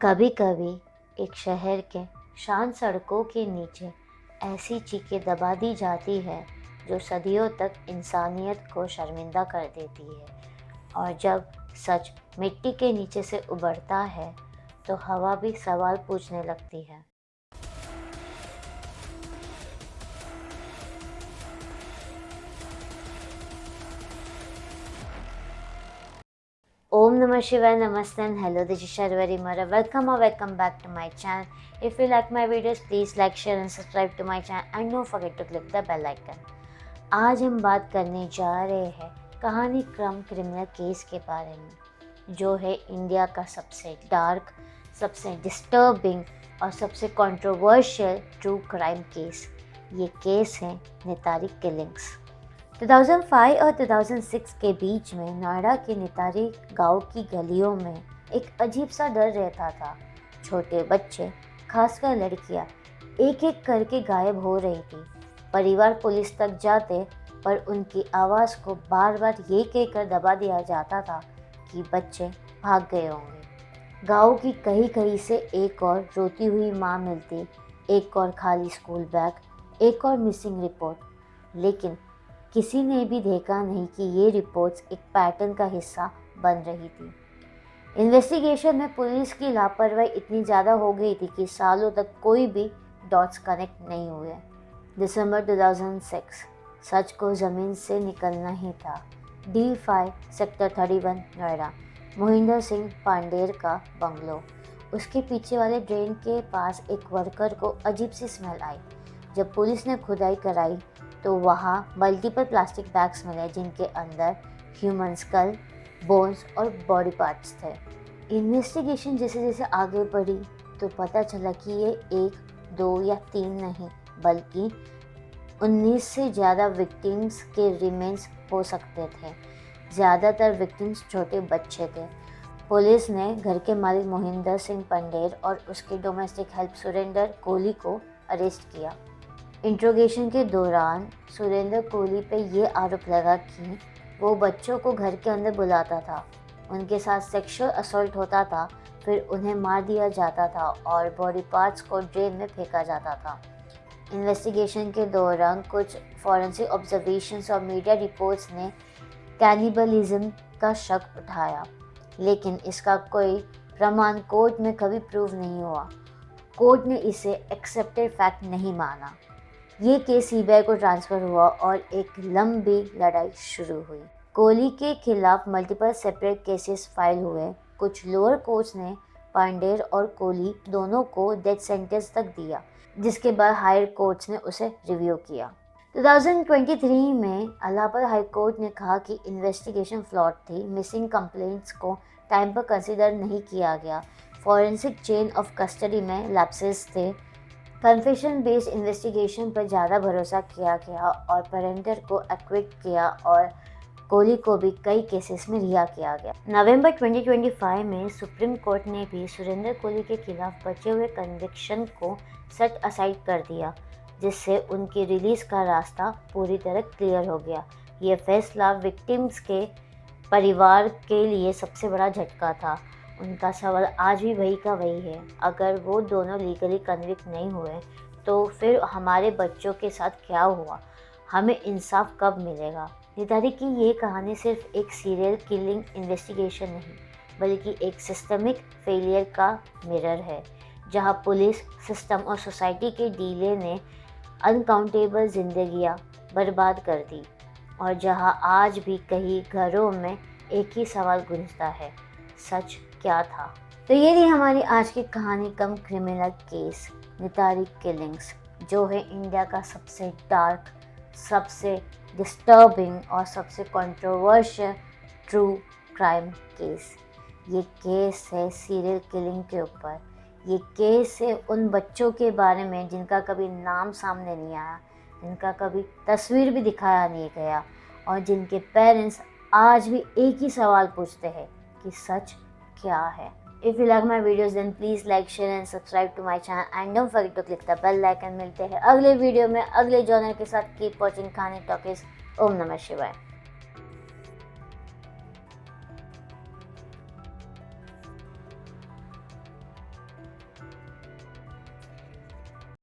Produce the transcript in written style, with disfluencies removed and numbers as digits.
कभी कभी एक शहर के शांत सड़कों के नीचे ऐसी चीखें दबा दी जाती है जो सदियों तक इंसानियत को शर्मिंदा कर देती है। और जब सच मिट्टी के नीचे से उभरता है तो हवा भी सवाल पूछने लगती है। Om Namah Shivaya, Namaste and hello, this is Sharvari Mara. Welcome back to my channel. If you like my videos, please like, share and subscribe to my channel and don't forget to click the bell icon. आज हम बात करने जा रहे हैं कहानी क्रम criminal case के बारे में, जो है इंडिया का सबसे डार्क, सबसे डिस्टर्बिंग और सबसे कंट्रोवर्शियल ट्रू क्राइम केस। ये केस है नितारी किलिंग्स। 2005 और 2006 के बीच में नोएडा के नितारी गांव की गलियों में एक अजीब सा डर रहता था। छोटे बच्चे, खासकर लड़कियां, एक एक करके गायब हो रही थी। परिवार पुलिस तक जाते पर उनकी आवाज़ को बार बार ये कहकर दबा दिया जाता था कि बच्चे भाग गए होंगे। गांव की कहीं कहीं से एक और रोती हुई माँ मिलती, एक और खाली स्कूल बैग, एक और मिसिंग रिपोर्ट। लेकिन किसी ने भी देखा नहीं कि ये रिपोर्ट्स एक पैटर्न का हिस्सा बन रही थी। इन्वेस्टिगेशन में पुलिस की लापरवाही इतनी ज़्यादा हो गई थी कि सालों तक कोई भी डॉट्स कनेक्ट नहीं हुए। दिसंबर 2006, सच को ज़मीन से निकलना ही था। D5 सेक्टर 31 नोएडा, मोहिंदर सिंह पांडेर का बंगलो। उसके पीछे वाले ड्रेन के पास एक वर्कर को अजीब सी स्मेल आई। जब पुलिस ने खुदाई कराई तो वहाँ मल्टीपल प्लास्टिक बैग्स मिले जिनके अंदर ह्यूमन स्कल, बोन्स और बॉडी पार्ट्स थे। इन्वेस्टिगेशन जैसे जैसे आगे बढ़ी तो पता चला कि ये 1, 2 या 3 नहीं बल्कि 19 से ज़्यादा विक्टिम्स के रिमेन्स हो सकते थे। ज़्यादातर विक्टिम्स छोटे बच्चे थे। पुलिस ने घर के मालिक मोहिंदर सिंह पंडेर और उसके डोमेस्टिक हेल्प सुरेंद्र कोहली को अरेस्ट किया। इंट्रोगेशन के दौरान सुरेंद्र कोहली पे ये आरोप लगा कि वो बच्चों को घर के अंदर बुलाता था, उनके साथ सेक्सुअल असॉल्ट होता था, फिर उन्हें मार दिया जाता था और बॉडी पार्ट्स को ड्रेन में फेंका जाता था। इन्वेस्टिगेशन के दौरान कुछ फॉरेंसिक ऑब्जर्वेशंस और मीडिया रिपोर्ट्स ने कैनिबलिज्म का शक उठाया, लेकिन इसका कोई प्रमाण कोर्ट में कभी प्रूव नहीं हुआ। कोर्ट ने इसे एक्सेप्टेड फैक्ट नहीं माना। ये केस सीबीआई को ट्रांसफ़र हुआ और एक लंबी लड़ाई शुरू हुई। कोहली के खिलाफ मल्टीपल सेपरेट केसेस फाइल हुए। कुछ लोअर कोर्ट्स ने पांडेर और कोहली दोनों को डेथ सेंटेंस तक दिया, जिसके बाद हायर कोर्ट्स ने उसे रिव्यू किया। 2023 में इलाहाबाद हाई कोर्ट ने कहा कि इन्वेस्टिगेशन फ्लॉट थी, मिसिंग कंप्लेंट्स को टाइम पर कंसिडर नहीं किया गया, फॉरेंसिक चेन ऑफ कस्टडी में लैप्सेस थे, कन्फेशन बेस्ड इन्वेस्टिगेशन पर ज़्यादा भरोसा किया गया और पेरेंटर को एक्विट किया और कोहली को भी कई केसेस में रिहा किया गया। नवंबर 2025 में सुप्रीम कोर्ट ने भी सुरेंद्र कोहली के खिलाफ बचे हुए कन्विक्शन को सेट असाइड कर दिया, जिससे उनकी रिलीज का रास्ता पूरी तरह क्लियर हो गया। ये फैसला विक्टिम्स के परिवार के लिए सबसे बड़ा झटका था। उनका सवाल आज भी वही का वही है, अगर वो दोनों लीगली कन्विक्ट नहीं हुए तो फिर हमारे बच्चों के साथ क्या हुआ, हमें इंसाफ कब मिलेगा। नितारी की ये कहानी सिर्फ एक सीरियल किलिंग इन्वेस्टिगेशन नहीं बल्कि एक सिस्टमिक फेलियर का मिरर है, जहां पुलिस, सिस्टम और सोसाइटी के डीले ने अनकाउंटेबल जिंदगियां बर्बाद कर दी और जहां आज भी कई घरों में एक ही सवाल गूंजता है, सच क्या था। तो ये थी हमारी आज की कहानी कम क्रिमिनल केस नितारी किलिंग्स, जो है इंडिया का सबसे डार्क, सबसे डिस्टर्बिंग और सबसे कंट्रोवर्शियल ट्रू क्राइम केस। ये केस है सीरियल किलिंग के ऊपर। ये केस है उन बच्चों के बारे में जिनका कभी नाम सामने नहीं आया, जिनका कभी तस्वीर भी दिखाया नहीं गया और जिनके पेरेंट्स आज भी एक ही सवाल पूछते हैं कि सच क्या है। If you like my videos then please like, share and subscribe to my channel and don't forget to click the bell icon। मिलते हैं अगले वीडियो में अगले जॉनर के साथ। कीप वॉचिंग कहानी टॉकीज। ओम नमः शिवाय।